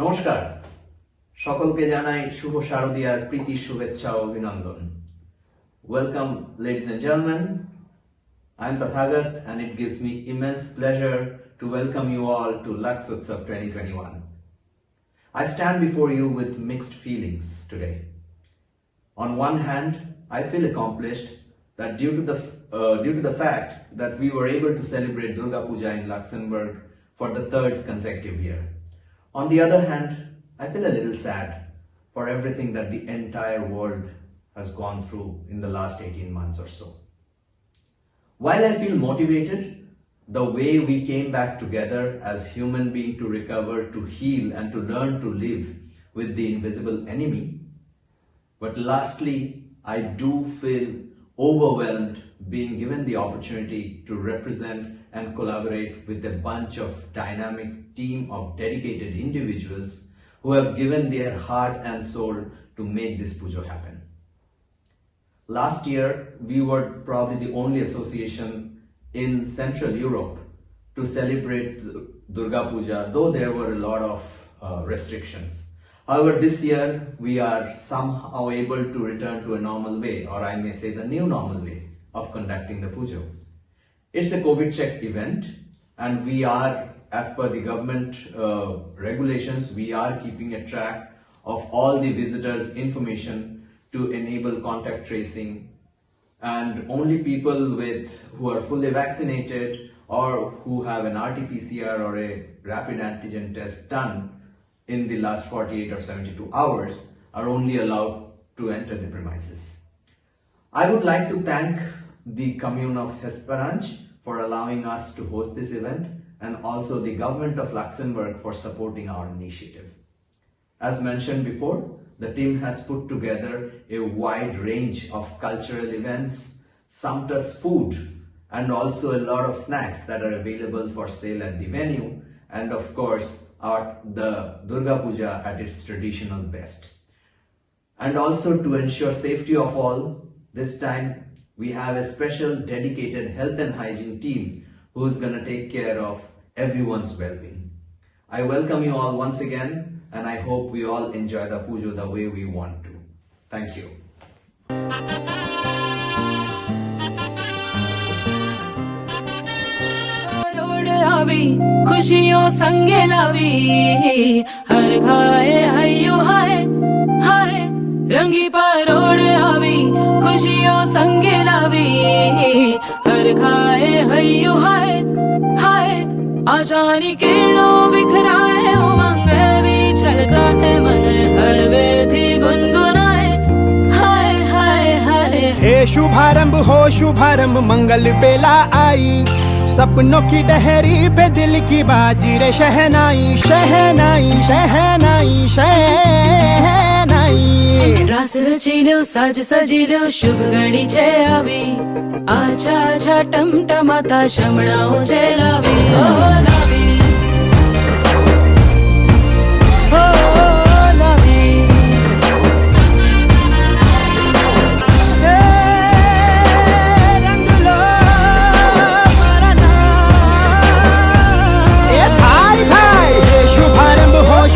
নমস্কার, সকলকে জানাই শুভ শারদীয়ার প্রীতি শুভেচ্ছা ও অভিনন্দন। Welcome, ladies and gentlemen. I am Tathagat and it gives me immense pleasure to welcome you all to Lux Utsav 2021. I stand before you with mixed feelings today. On one hand, I feel accomplished that due to the fact that we were able to celebrate Durga Puja in Luxembourg for the third consecutive year. On the other hand, I feel a little sad for everything that the entire world has gone through in the last 18 months or so. While I feel motivated, the way we came back together as human beings to recover, to heal and to learn to live with the invisible enemy, but lastly, I do feel overwhelmed being given the opportunity to represent and collaborate with a bunch of dynamic team of dedicated individuals who have given their heart and soul to make this pujo happen. Last year, we were probably the only association in Central Europe to celebrate Durga Puja, though there were a lot of restrictions. However, this year, we are somehow able to return to a normal way, or I may say the new normal way of conducting the pujo. It's a COVID check event, and we are, as per the government regulations, we are keeping a track of all the visitors' information to enable contact tracing, and only people who are fully vaccinated or who have an RT-PCR or a rapid antigen test done in the last 48 or 72 hours are only allowed to enter the premises. I would like to thank the commune of Hesperange for allowing us to host this event, and also the government of Luxembourg for supporting our initiative. As mentioned before, the team has put together a wide range of cultural events, sumptuous food, and also a lot of snacks that are available for sale at the venue, and of course, the Durga Puja at its traditional best. And also to ensure safety of all, this time we have a special dedicated health and hygiene team who's going to take care of everyone's well-being. I welcome you all once again, and I hope we all enjoy the pujo the way we want to. Thank you. खुशियों संगे लावी हर घाए हयो हाय हाय रंगी परोड़ आवी खुशियों संगे लावी हर घाए हयो हाय हाय आशानी किरणों बिखराए उमंग भी छलकाए मन हड़वे थी गुनगुनाए हाय हाय हाय हे शुभारंभ मंगल बेला आई सपनों की डहरी पे दिल की बाजी रे शहनाई शहनाई शहनाई शहनाई रास रचिलो साज सजिलो शुभ घड़ी छे आवी आछा आछा टमटमाता शमणाओ छे लावी ओ लावी ओ लावी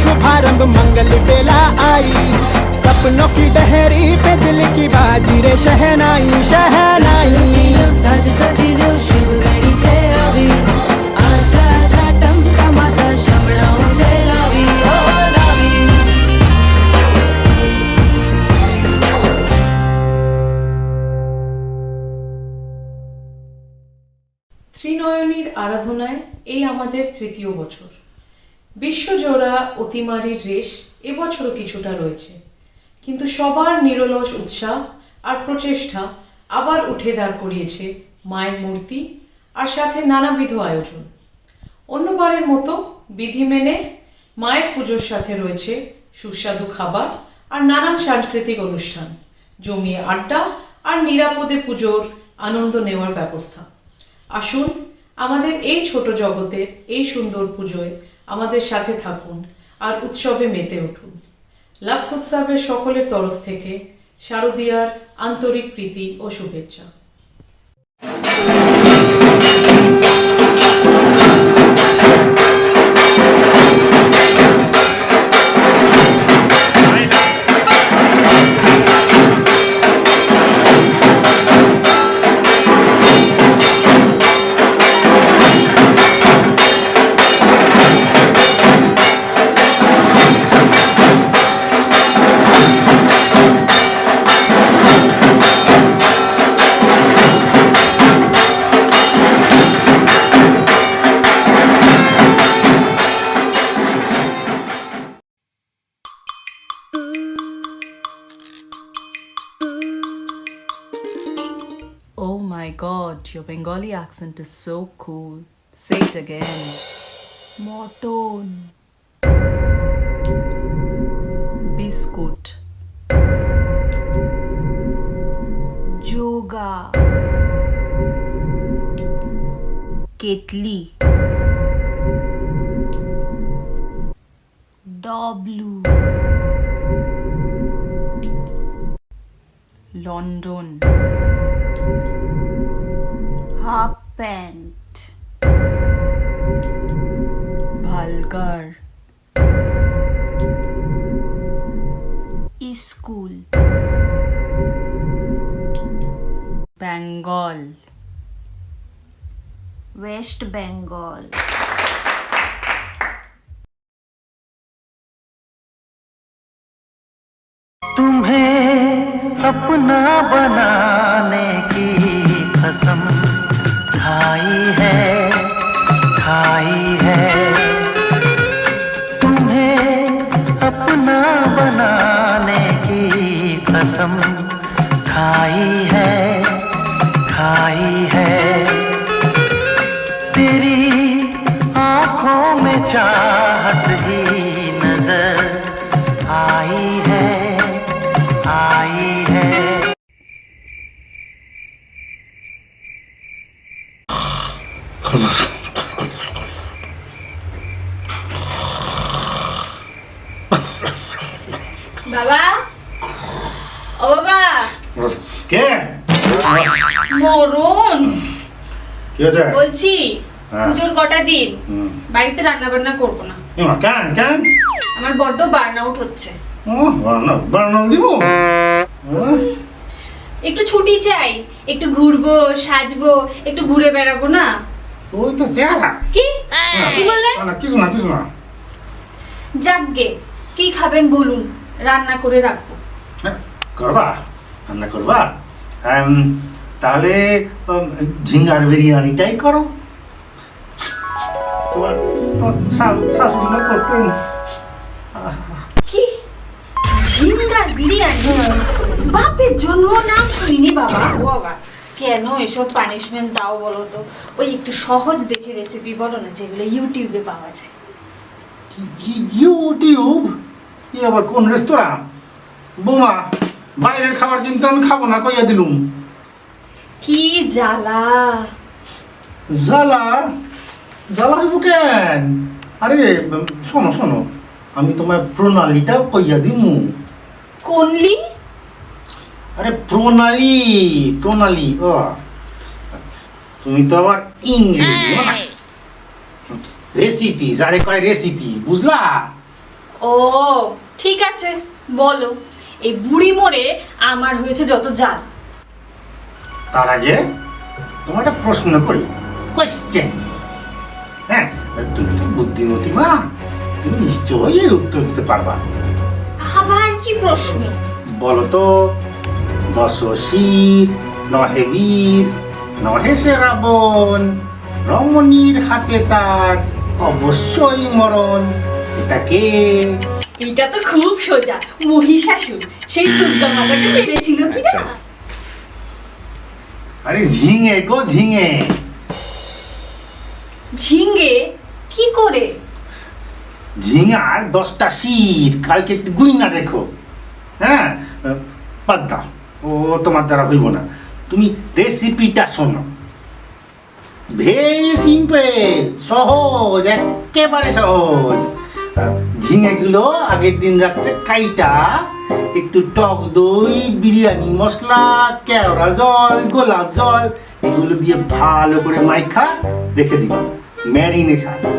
शुभारंभ मंगल बेला आई सपनों की डहरी पे दिल की बाजी रे शहनाई शहनाई साज सजिलो शुभ घड़ी छे आवी आछा आछा टमटमाता शमणाओ छे लावी ओ लावी ত্রিনয়নীর আরাধনায় এই আমাদের তৃতীয় বছর। বিশ্বজোড়া অতিমারির রেশ এবছরও কিছুটা রয়েছে, কিন্তু সবার নিরলস উৎসাহ আর প্রচেষ্টা আবার উঠে দাঁড় করিয়েছে মায়ের মূর্তি আর সাথে নানাবিধ আয়োজন। অন্যবারের মতো বিধি মেনে মায়ের পুজোর সাথে রয়েছে সুস্বাদু খাবার আর নানান সাংস্কৃতিক অনুষ্ঠান, জমিয়ে আড্ডা আর নিরাপদে পুজোর আনন্দ নেওয়ার ব্যবস্থা। আসুন আমাদের এই ছোট জগতের এই সুন্দর পুজোয় আমাদের সাথে থাকুন আর উৎসবে মেতে উঠুন। লাক্স উৎসবের সকলের তরফ থেকে শারদীয়ার আন্তরিক প্রীতি ও শুভেচ্ছা। God, your Bengali accent is so cool. Say it again. Mutton. Biscuit. Yoga. Ketli. W. London. Half pant. Bhalgar. School. Bengal. West Bengal. तुम्हें अपना बनाने की कसम खाई है तुम्हें अपना बनाने की कसम खाई है तेरी आँखों में चाहत ही नजर आई है বাবা, ও বাবা, কে মরণ কি হয়েছে বলছি। হ্যাঁ। পুজোর কটা দিন হুম। বাড়িতে রান্না বান্না করবো না। এমা কেন কেন আমার বড্ড বার্ন আউট হচ্ছে। ও বানা বানা দিব একটু ছুটি চাই, একটু ঘুরবো, সাজবো, একটু ঘুরে বেড়াবো না। ওই তো চেহারা কি কি বললেন? না কিছু না যাকগে, কি খাবেন বলুন, রান্না করে রাখবো। হ্যাঁ, করবা রান্না করবা তাহলে ঝিঙ্গার বিরিয়ানিটাই করো তোমার শাশুড়ি মা করতেন কি ঝিঙ্গার বিরিয়ানি? বাপের জন্য নাম শুনিনি বাবা। ও বাবা, কেন এসব পানিশমেন্ট দাও বলো তো? ওই একটু সহজ দেখে রেসিপি বলো না, যেগুলো ইউটিউবে পাওয়া যায়। ইউটিউব এ আবার কোন রেস্তোরাঁ? বোমা, বাইরের খাবার কিন্তু আমি খাবো না, কইয়া দিলুম। কি জ্বালা জ্বালা জ্বালা হইব কেন? আরে শোনো আমি তোমার প্রণালীটা কইয়া দিমু। কোনলি? আরে প্রণালী ও তুমি তো আবার ইংরেজি মানাস। রেসিপি যারে কয় রেসিপি, বুঝলা? ও ঠিক আছে, বলো। এই বুড়ি মোড়ে আমার হয়েছে যত জ্বাল। তার আগে তোমার একটা প্রশ্ন করি, কোয়েশ্চেন। হ্যাঁ, তুমি তো বুদ্ধিমতী মা, তুমি নিশ্চয়ই এর উত্তর দিতে পারবা। আবার কি প্রশ্ন? বলো তো, দশশির নহে বীর নহে সে রাবণ, রমণীর হাতে তার অবশ্যই মরণ, এটা কে? এটা তো খুব সোজা, মহিষাসুর। সেই দুর্গা মাতাকে মেরেছিল কি না? আরে ঝিঙে গো ঝিঙে। ঝিঙ্গে কি করে? ঝিঙার 10টা শির, কালকে একটু গুইনা দেখো। হ্যাঁ, বাদ দাও, ও তোমার দ্বারা হইব না। তুমি রেসিপিটা শোনো, ভেরি সিম্পল, সহজ, একেবারে সহজ। ঝিঙেগুলো আগের দিন রাত্রে কাইটা একটু টক দই, বিরিয়ানি মশলা, কেওড়া জল, গোলাপ জল এগুলো দিয়ে ভালো করে মাইখা রেখে দিবা।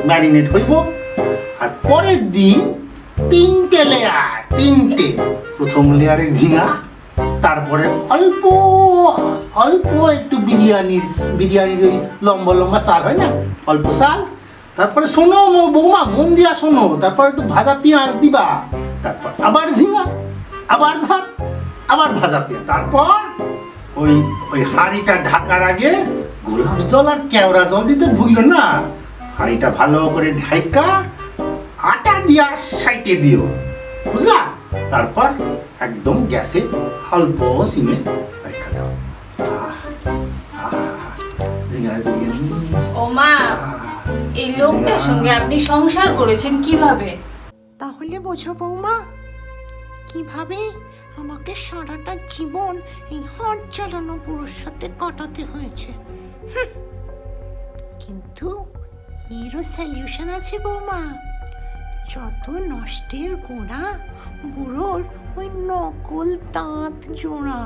ম্যারিনেট হইব। আর পরের দিন 3টে লেয়ার, 3টে। প্রথম লেয়ারে ঝিঙা, তারপরে অল্প একটু বিরিয়ানির ওই লম্বা চাল হয় না, অল্প চাল। তারপরে শোনো বৌমা, মন দিয়া শোনো, তারপর একটু ভাজা পেঁয়াজ দিবা, তারপর আবার ঝিঙা, আবার ভাত, আবার ভাজা পেঁয়াজ। তারপর ওই হাঁড়িটা ঢাকার আগে গোলাপ জল আর কেওড়া জল দিতে ভুললো না। হাঁড়িটা ভালো করে ঢাইকা আটা দিয়া সাইটে দিও, বুঝলা? তারপর একদম গ্যাসে অল্প সিমে রাখা দাও। এই লোকটার সঙ্গে আপনি সংসার করেছেন কিভাবে? তাহলে বোঝো বৌমা কিভাবে আমাকে সারাটা জীবন এই হাত চালানো পুরুষ সাথে কাটাতে হয়েছে। কিন্তু এরও সলিউশন আছে বৌমা। যত নষ্টের গোড়া বুড়োর ওই নকল দাঁত জোড়া।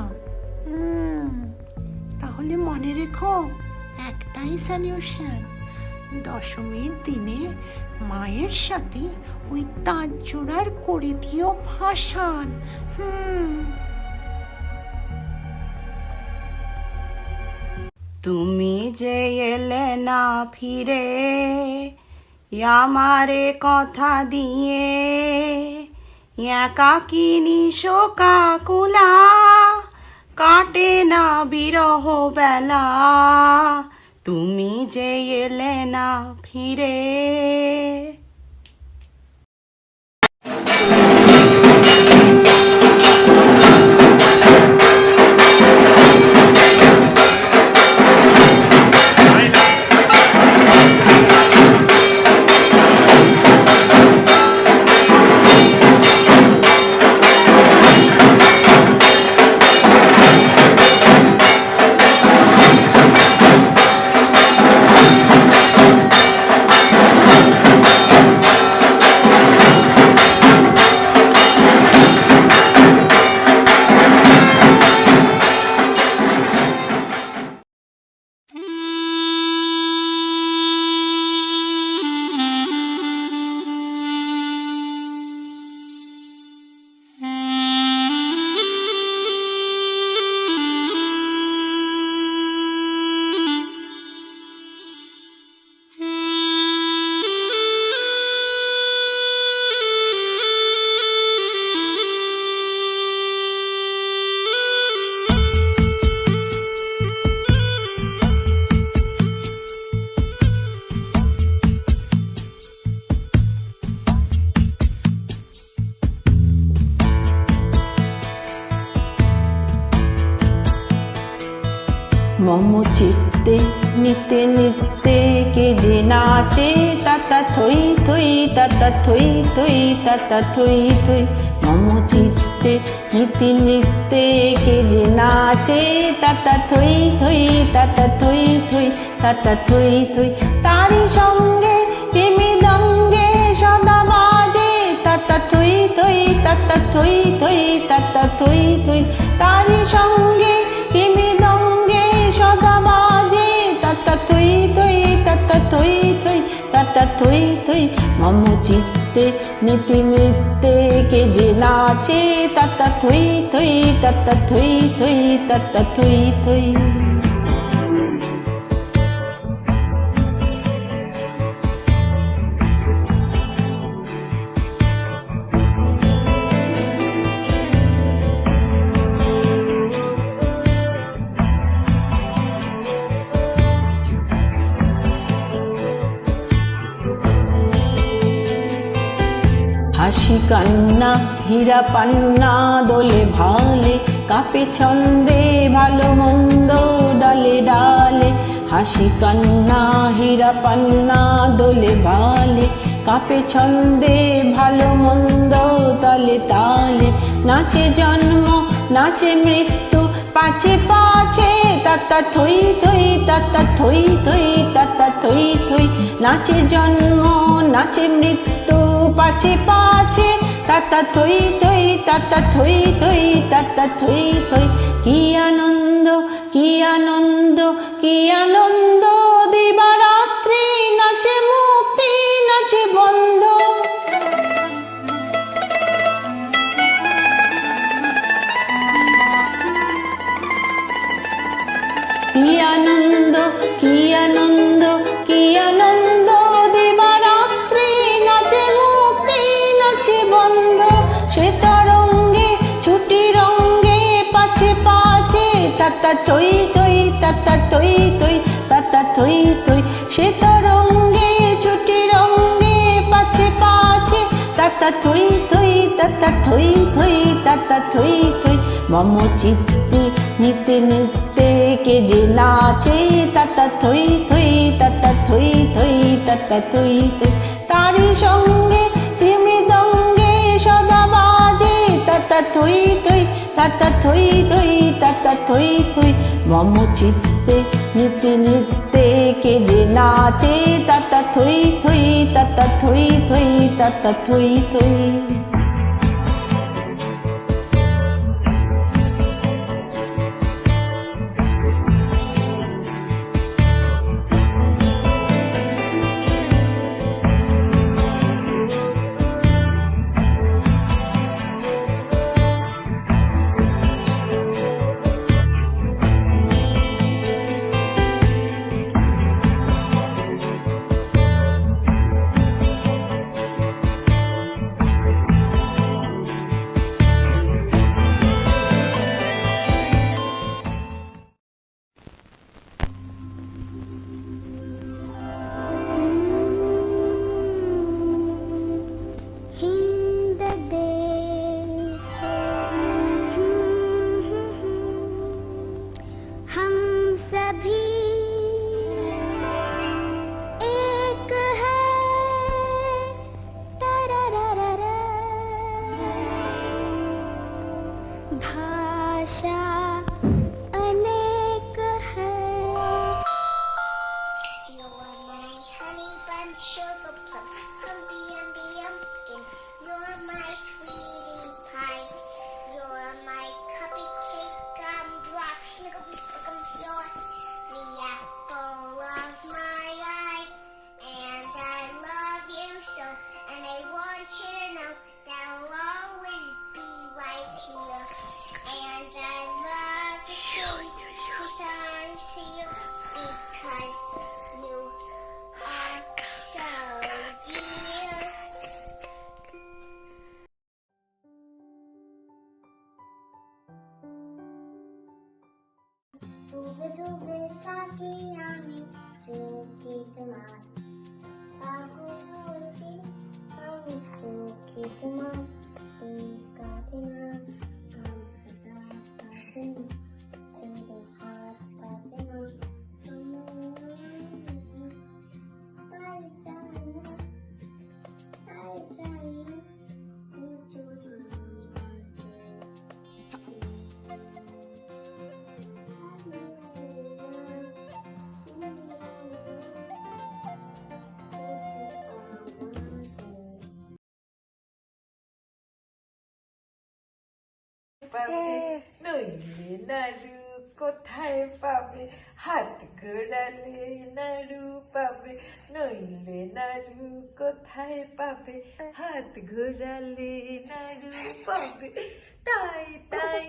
তাহলে মনে রেখো একটাই সলিউশন, দশমীর দিনে মায়ের সাথে ওই দাঁত জোড়ার করে দিও ভাসান। তুমি যে এলে না ফিরে আমারে কথা দিয়ে, একাকিনী শোকাকুলা কাটে না বিরহ বেলা। তুমি যে এলে না ফিরে। মম চিত্তে নিতে নিতে কে যে নাচে তাতা থই থই তাতা থই থই তাতা থই থই। মম চিত্তে নিতে নিতে কে যে নাচে তাতা থই থই তাতা থই থই তাতা থই থই। তারি সঙ্গে তিমি দঙ্গে সদা বাজে তাতা থই থই তাতা থই থই তাতা থই থই। তারি সঙ্গে তিমি দঙ্গে সদা বাজে তাতা থই থই তাতা থই থই তাতা থই থই। মম চিত্তে নিতে নিতে কে যে নাচে তাতা থই থই তাতা থই থই তাতা থই থই। হাসি কান্না হীরা পান্না দোলে ভালে কাপে ছন্দে ভালো মন্দ ডালে ডালে। হাসি কান্না হীরা পান্না দোলে ভালে কাপে ছন্দে ভালো মন্দ তালে তালে। নাচে জন্ম নাচে মৃত্যু পাছে পাছে তাতা থই থই তাতা থই থই তাতা থই থই। নাচে জন্ম নাচে মৃত্যু পাছে পাছে তাতা থই থই তাতা থই থই তাতা থই থই। কি আনন্দ কি আনন্দ কি আনন্দ দিবারাত্রি নাচে মুক্তি নাচে বন্ধ। কি আনন্দ কি আনন্দ কি আনন্দ দিবারাত্রি নাচে মুক্তি নাচে বন্ধ। সে তরঙ্গে ছুটি রঙ্গে পাছে পাছে তাতা থই থই তাতা থই থই তাতা থই থই। সে তরঙ্গে ছুটি রঙ্গে পাছে পাছে তাতা থই থই তাতা থই থই তাতা থই থই। মম চিত্তে নিতে নিতে কে যে নাচে তাতা থই থই তাতা থই থই তাতা তাতা থই থই তারি সঙ্গে মৃদঙ্গে সদা বাজে তাতা থই থই তাতা থই থই তাতা থই থই মম চিত্তে নিত্যে নিত্যে কে যে নাচে তাতা থই থই তাতা থই থই তাতা থই থই हिंद देश हम सभी एक है तररररर। भाषा अनेक है। You are my honey bun, sugar plum, humpy umby umpkin. You're my sweetie pie. You're my cupcake, gumdrop, snickums, pickums. You're the apple of my eye, and I love you so. And I want you to know that I'll always be right here. And I love to sing the songs to you because you are so dear. ডুবে ডুবে থাকি আমি চোখে তোমার পাগল হয়েছি আমি চোখে তোমার এই কাঁদে না আমার রাত কাঁদে না তোর হাত কাঁদে না তাই চাই না পাবে নইলে নাড়ু কোথায় পাবে হাত ঘোরালে নাড়ু পাবে নইলে নাড়ু কোথায় পাবে হাত ঘোরালে নাড়ু পাবে তাই তাই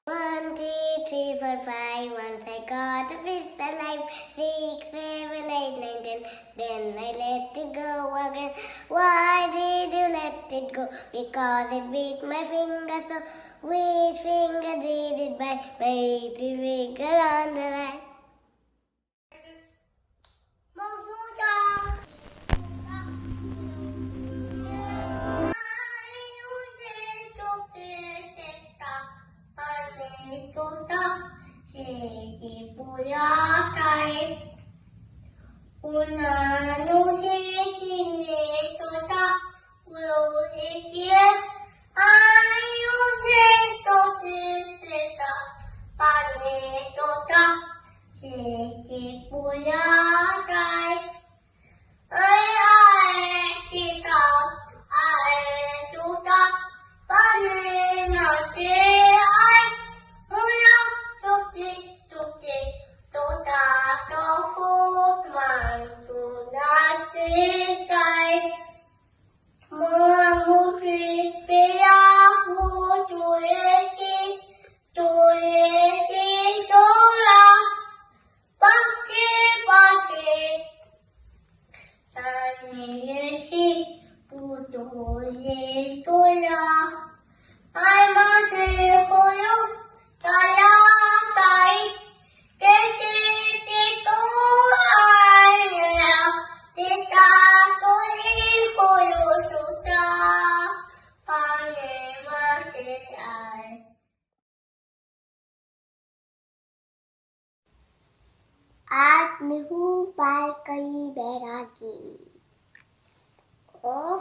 One, two, three, four, five. Once I got a fifth alive. 6, 7, 8, 9, 10. Then I let it go again. Why did you let it go? Because it beat my finger so. Which finger did it bite? My little finger on the right. Una noche tiene toda gloria. Hay un reto de teta, pane toda, que voy a caer. Ay, chica, ay, toda, pane no sé, ay, una sochi, sochi, toda, tofu, my I must मैं हूँ बालकवी बैरागी और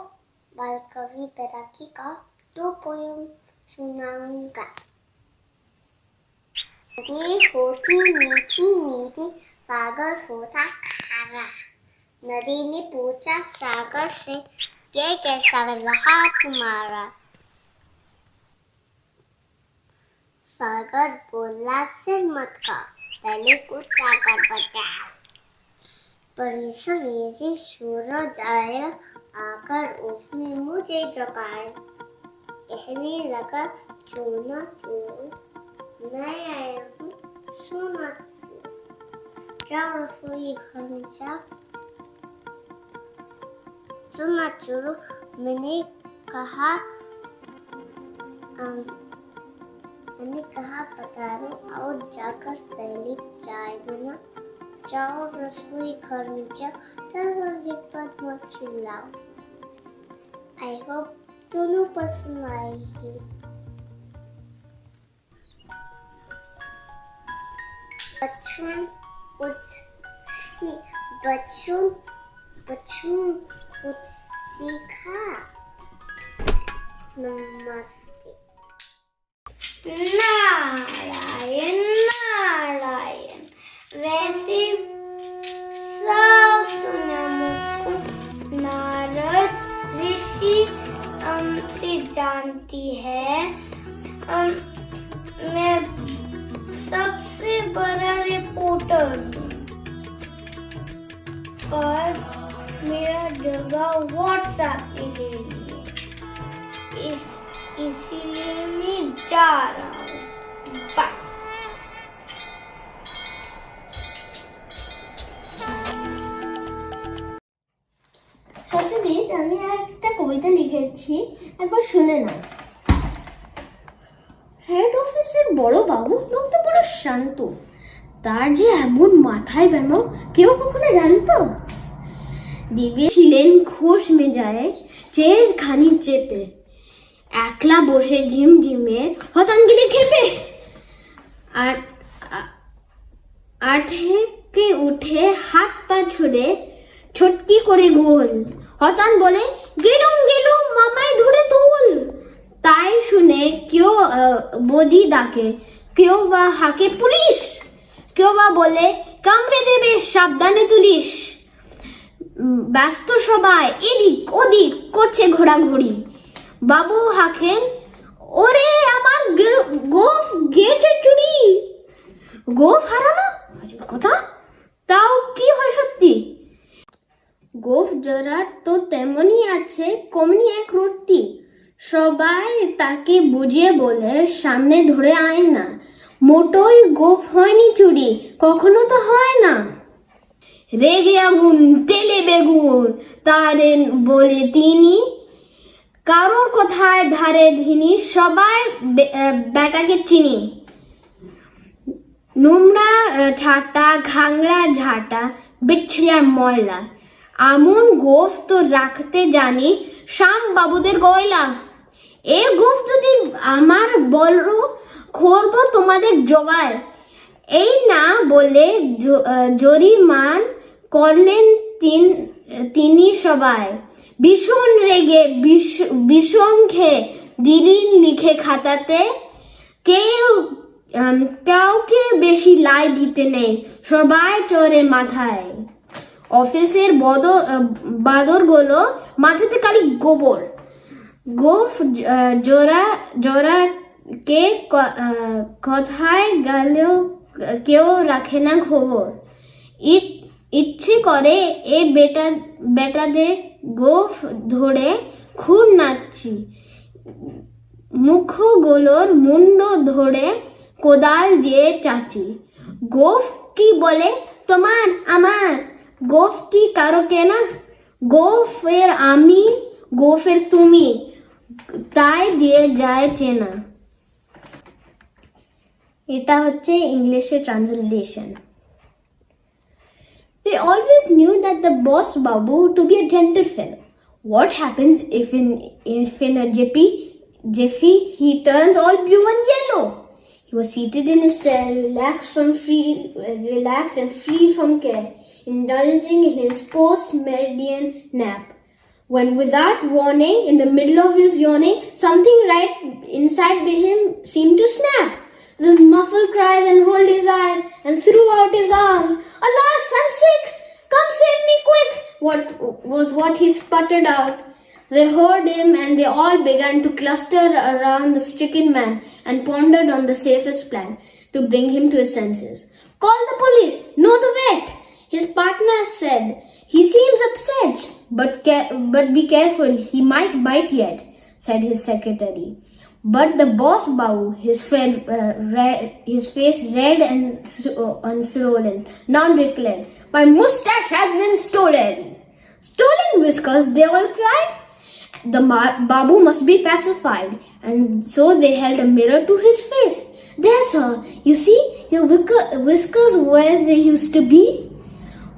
बालकवी बैरागी का 2 poem सुनाऊंगा। नदी होती मीठी मीठी, सागर होता खारा। नदी ने पूछा सागर से, ये कैसा व्यवहार तुम्हारा? सागर बोला, सिर मत का, पहले कुछ जाकर बचाओ। परिसर ऐसे सूरज आया, आकर उसने मुझे जगाया। कहने लगा, चूना चूर, मैं आया हूँ सोना चूर। जाओ रसोई घर में जाओ, सोना चूरो। मैंने कहा पधारो, आओ जाकर पहले चाय बना। जाओ रसोई घर में जाओ, दरवाजे पर मत चिल्लाओ। आई होप दोनों पसंद आएगी। बच्चों कुछ सीखा। नमस्ते। नारायण नारायण, वैसे सब दुनिया मुझको नारद ऋषि से जानती है। मैं सबसे बड़ा रिपोर्टर हूँ, पर मेरा जगह व्हाट्सएप पे ले लिए, इसीलिए मैं जा रहा हूँ। बाय। সত্যজিৎ, আমি একটা কবিতা লিখেছি, একবার শুনে নাও। হেড অফিসের বড় বাবু লোকটা বড় শান্ত, তার যে এমন মাথায় ব্যামো কেউ কখনো জানতো? দিবে ছিলেন খোশ মেজায়, চের খানি চেপে, একলা বসে ঝিমঝিমে হতাঙ্গিলি খেপে। আর থেকে উঠে হাত পা ছড়ে ছটকি করে গোল, হতান বলে, গেলুম গেলুম মামাই ধরে তুল। তাই শুনে কেউ বদি ডাকে, কেউ বা হাকে পুলিশ, কেউ বা বলে কামড়ে দেবে সাবধানে তুলিস। ব্যস্ত সবাই এদিক ওদিক করছে ঘোরাঘুরি। বাবু হাকেন, ওরে আমার গোফ গেছে চুরি। গোফ হারানো কথা, তাও কি হয় সত্যি? গোফ জোড়া তো তেমনই আছে, কমনি এক রত্তি। সবাই তাকে বুঝিয়ে বলে, সামনে ধরে আয় না, মোটই গোফ হয়নি চুরি, কখনো তো হয় না। রেগে আগুন তেলে বেগুন, তারে বলে তিনি, কারোর কথায় ধারে ধিনি, সবাই বেটাকে চিনি। নোংরা ঠাটা, ঘাংরা ঝাঁটা, বিচ্ছিয়ার ময়লা, আমন গোফ তো রাখতে জানি শ্যাম বাবুদের গয়লা। এ গোফ যদি আমার বলো, করব তোমাদের জবাই। এই না বলে জরিমান করলেন তিনি সবাই। ভীষণ রেগে বিষম খেয়ে দিলেন লিখে খাতাতে, কাউকে বেশি লাই দিতে নেই, সবাই চড়ে মাথায়। অফিসের বাদরগুলো মাথাতে খালি গোবর। গোফ জোড়াকে কথায় গেলেও কেউ রাখে না খবর। ইচ্ছে করে এ বেটাদের গোফ ধরে খুব নাচছি, মুখগুলোর মুন্ড ধরে কোদাল দিয়ে চাচি। গোফ কি বলে তোমার আমার, গোফ কি কারো কেনা? গোফের আমি, গোফের তুমি, তাই দিয়ে যায় চেনা। এটা হচ্ছে ইংলিশে translation. They always knew that the boss Babu to be a gentle fellow. What happens if in a jiffy he turns all blue and yellow? He was seated in his chair, relaxed and free from care, indulging in his post-meridian nap. When, without warning, in the middle of his yawning, something right inside him seemed to snap. With muffled cries and rolled his eyes and threw out his arms. "Alas, I'm sick! Come save me quick!" What he sputtered out. They heard him and they all began to cluster around the stricken man and pondered on the safest plan to bring him to his senses. "Call the police! No, the vet!" his partner said. "He seems upset, but be careful, he might bite yet," said his secretary. But the boss Babu, his face red and swollen, now declared, "My mustache has been stolen." "Stolen, Whiskers!" they all cried. The Babu must be pacified, and so they held a mirror to his face. "There, sir, you see your whiskers where they used to be?"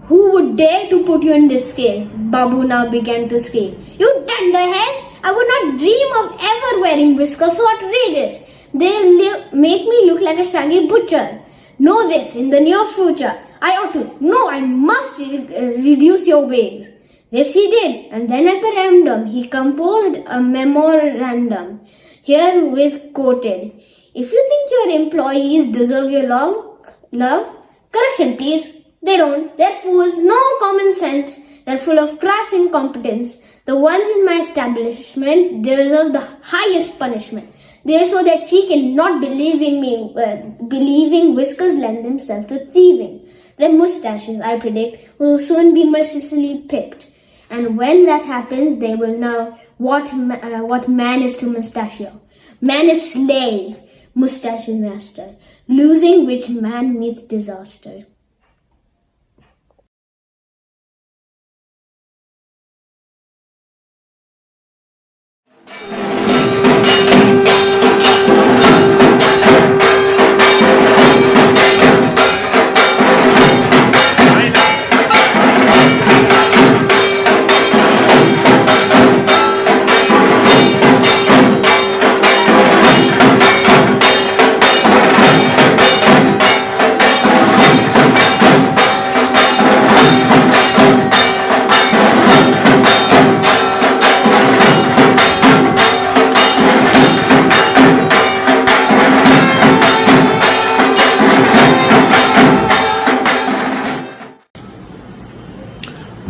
"Who would dare to put you in disgrace?" Babu now began to scream. "You dunderhead! I would not dream of ever wearing whiskers so outrageous. They'll make me look like a shaggy butcher. Know this, in the near future, I must reduce your wigs." This he did, and then at the random, he composed a memorandum, herewith quoted. "If you think your employees deserve your love, correction please, they don't. They're fools, no common sense. They're full of crass incompetence. The ones in my establishment deserve the highest punishment. They show their cheek in not believing whiskers lend themselves to thieving. Their mustaches, I predict, will soon be mercilessly picked. And when that happens, they will know what man is to mustachio. Man is slave, mustache is master, losing which man meets disaster."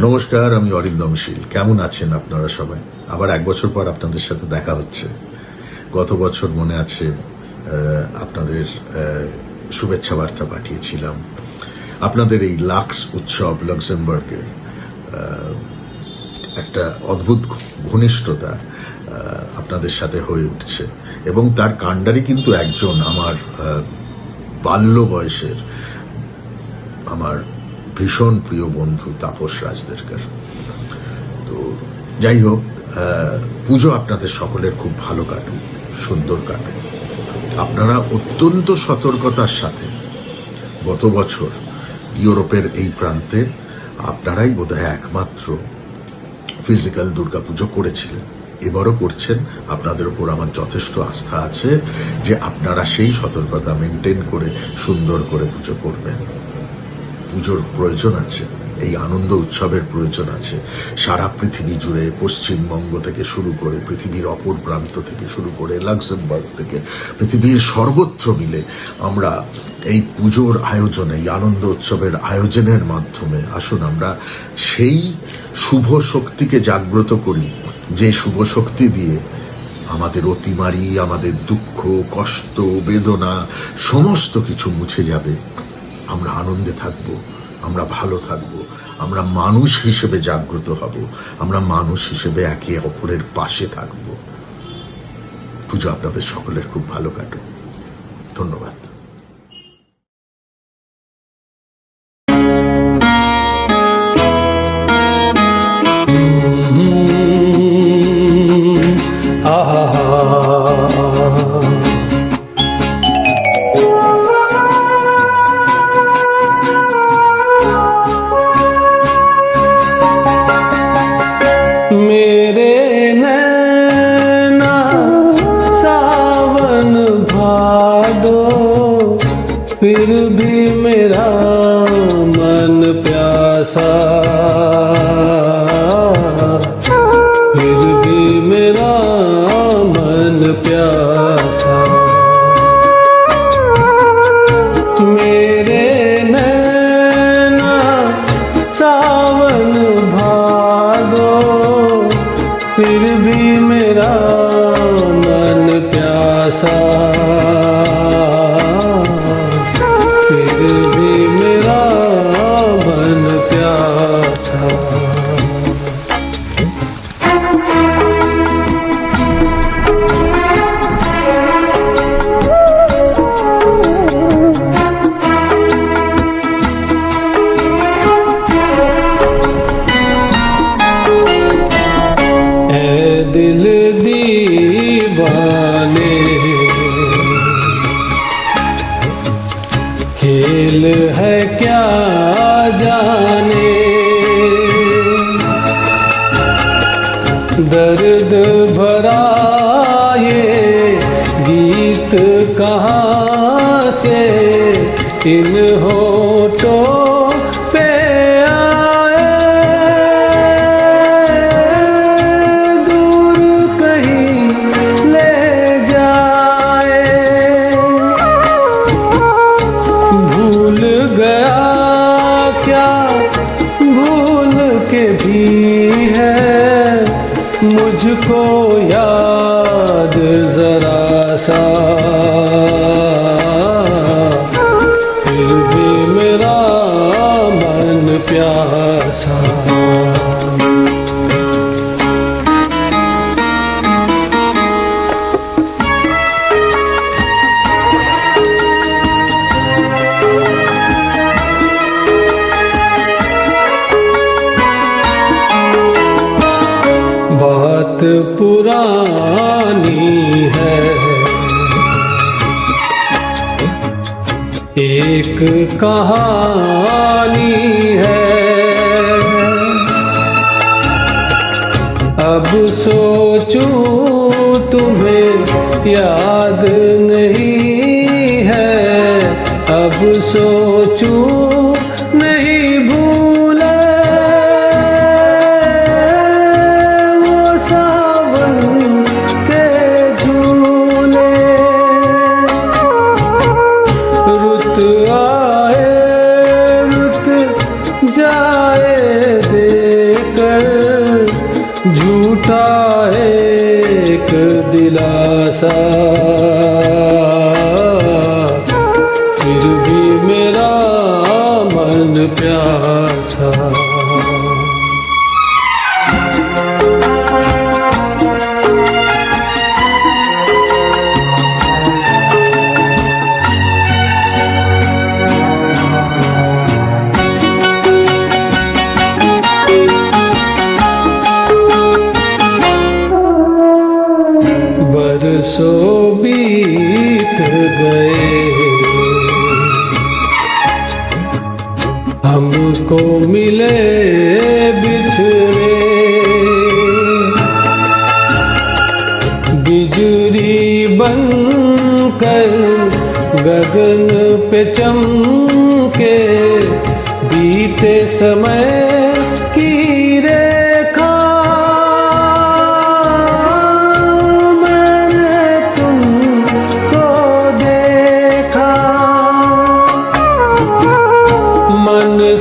নমস্কার, আমি অরিন্দম শীল। কেমন আছেন আপনারা সবাই? আবার এক বছর পর আপনাদের সাথে দেখা হচ্ছে। গত বছর মনে আছে আপনাদের শুভেচ্ছা বার্তা পাঠিয়েছিলাম। আপনাদের এই লাক্স উৎসব লাক্সেমবার্গের একটা অদ্ভুত ঘনিষ্ঠতা আপনাদের সাথে হয়ে উঠছে, এবং তার কাণ্ডারি কিন্তু একজন আমার বাল্য বয়সের আমার ভীষণ প্রিয় বন্ধু তাপস রাজদেরকার। তো যাই হোক, পুজো আপনাদের সকলের খুব ভালো কাটুক, সুন্দর কাটুক। আপনারা অত্যন্ত সতর্কতার সাথে গত বছর ইউরোপের এই প্রান্তে আপনারাই বোধহয় একমাত্র ফিজিক্যাল দুর্গাপুজো করেছিলেন। এবারও করছেন। আপনাদের উপর আমার যথেষ্ট আস্থা আছে যে আপনারা সেই সতর্কতা মেনটেন করে সুন্দর করে পুজো করবেন। পুজোর প্রয়োজন আছে, এই আনন্দ উৎসবের প্রয়োজন আছে। সারা পৃথিবী জুড়ে, পশ্চিমবঙ্গ থেকে শুরু করে পৃথিবীর অপর প্রান্ত থেকে শুরু করে লাক্সেমবার্গ থেকে পৃথিবীর সর্বত্র মিলে আমরা এই পুজোর আয়োজনে, এই আনন্দ উৎসবের আয়োজনের মাধ্যমে আসুন আমরা সেই শুভ শক্তিকে জাগ্রত করি, যে শুভ শক্তি দিয়ে আমাদের অতিমারি, আমাদের দুঃখ, কষ্ট, বেদনা সমস্ত কিছু মুছে যাবে। আমরা আনন্দে থাকব, আমরা ভালো থাকব, আমরা মানুষ হিসেবে জাগ্রত হব, আমরা মানুষ হিসেবে একে অপরের পাশে থাকব। পুজো আপনাদের সকলের খুব ভালো কাটুক। ধন্যবাদ। मेरे नैना सावन भादो फिर भी मेरा मन प्यासा, फिर भी मेरा मन प्यासा। मेरे नैना सावन भादो, फिर भी मेरा मन प्यासा, फिर भी मेरा मन प्यासा। दिल दीवाने, खेल है क्या जाने, दर्द भरा ये गीत कहाँ से इन होठों पे मुझको याद जरा सा, फिर भी मेरा मन प्यासा। बात पुरानी है, एक कहानी है, अब सोचूं तुम्हें याद नहीं है, अब सोचूं नहीं भूले वो सावन के झूले। रुत आए रुत जाए देकर झूठा एक दिलासा, फिर भी मेरा मन प्यासा। बरसों बीत गए, हमको मिले बिछड़े, बिजली बनकर गगन पे चमके, बीते समय की रेखा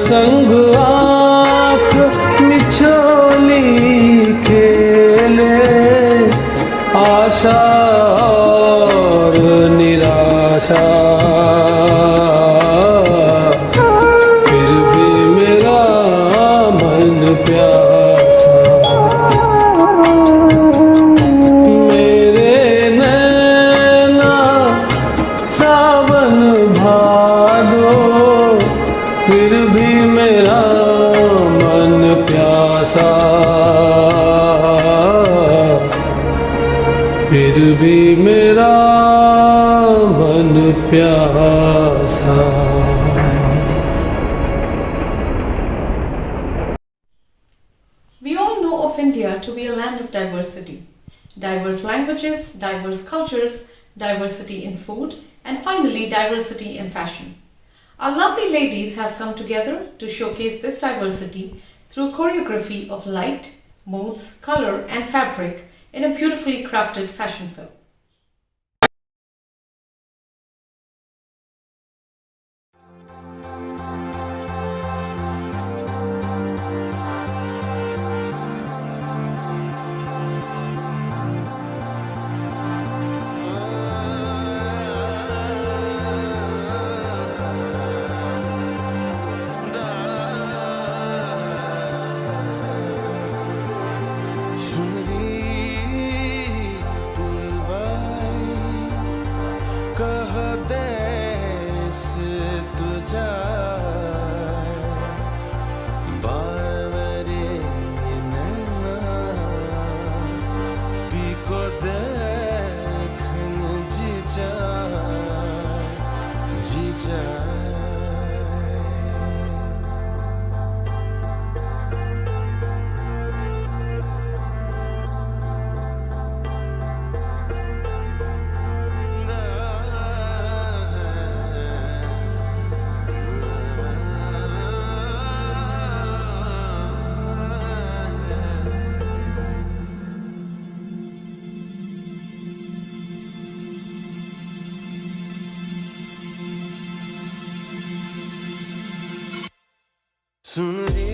संग आँख मिछोली खेले, आशा और निराशा, फिर भी मेरा मन प्यासा। मेरे नैना सावन भादो, फिर भी मेरा मन प्यासा, फिर भी मेरा मन प्यासा। We all know of India to be a land of diversity. Diverse languages, diverse cultures, diversity in food, and finally diversity in fashion. Our lovely ladies have come together to showcase this diversity through choreography of light, moods, color and fabric in a beautifully crafted fashion film. सुन रे